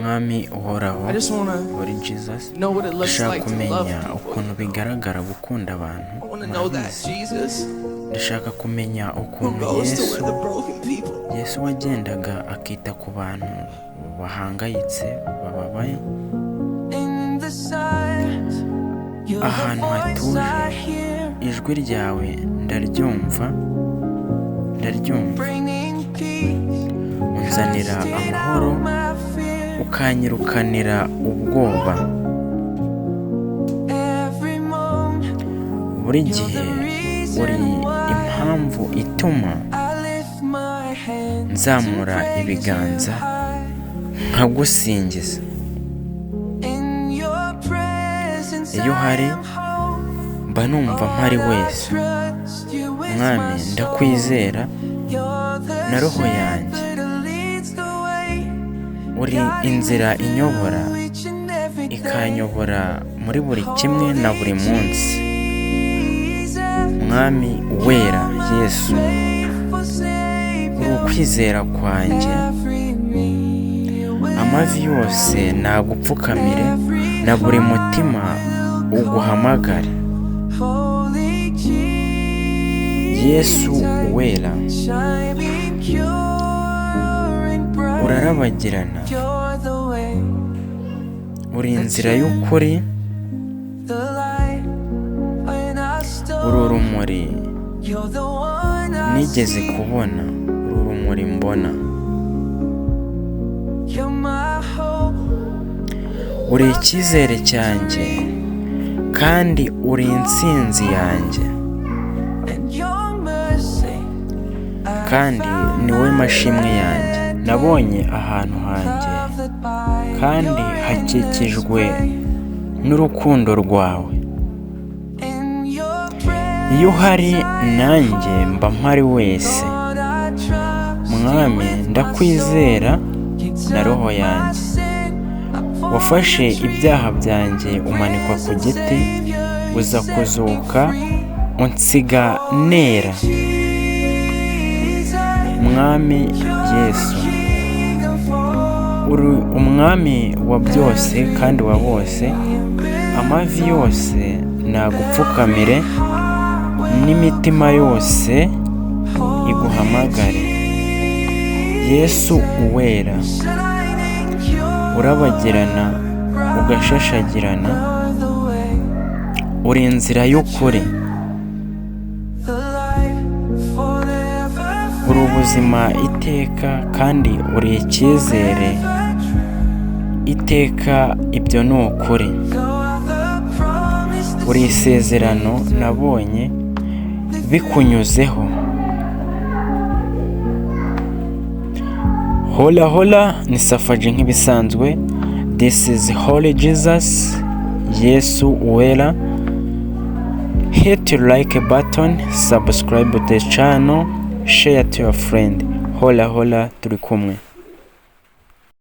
Mwami uhoraho uri Jesus, ndashaka kumenya ukuntu bigaragara gukunda abantu. Ndashaka kumenya ukuntu Yesu wagendaga akita ku bantu bahangayitse, bababaye, ahantu hatuje. Ijwi ryawe ndaryumva, unzanira amahoro, ukanyirukanira ubwoba. Buri gihe uri impamvu ituma nzamura ibiganza nkagusingiza. Iyo hari mba numva mpari wese. Mwami ndakwizera na roho yanjye. Uri inzira inyobora, ikanyobora muri buri kimwe na buri munsi. Mwami wera Yesu, uri ukwizera kwanjye. Amavi yose nagupfukamire, na buri mutima uguhamagare. Yesu wera, urarabagirana, uri inzira y'ukuri, uri urumuri nigeze kubona, uri urumuri mbona. Uri icyizere cyanjye kandi uri intsinzi yanjye, kandi niwe mashimwe yanjye. Nabonye ahantu hanjye kandi hakikijwe n'urukundo rwawe. Iyo uhari nanjye mba mpari wese. Mwami ndakwizera na roho yanjye. Wafashe ibyaha byanjye umanikwa ku giti, uza kuzuka unsiga nera. Mwami Yesu, uri umwami wa byose kandi wa bose. Amavi yose nagupfukamire, n'imitima yose iguhamagare. Yesu uwera, urabagirana ugashashagirana, uri inzira y'ukuri, uri ubuzima iteka kandi uri icyizere iteka. Ibyo ni ukuri. Uri isezerano nabonye bikunyuzeho. Hola ni Safaji nk'ibisanzwe. This is Holy Jesus, Yesu uwera. Hit like button, subscribe to the channel, share to your friend. Hola turi kumwe.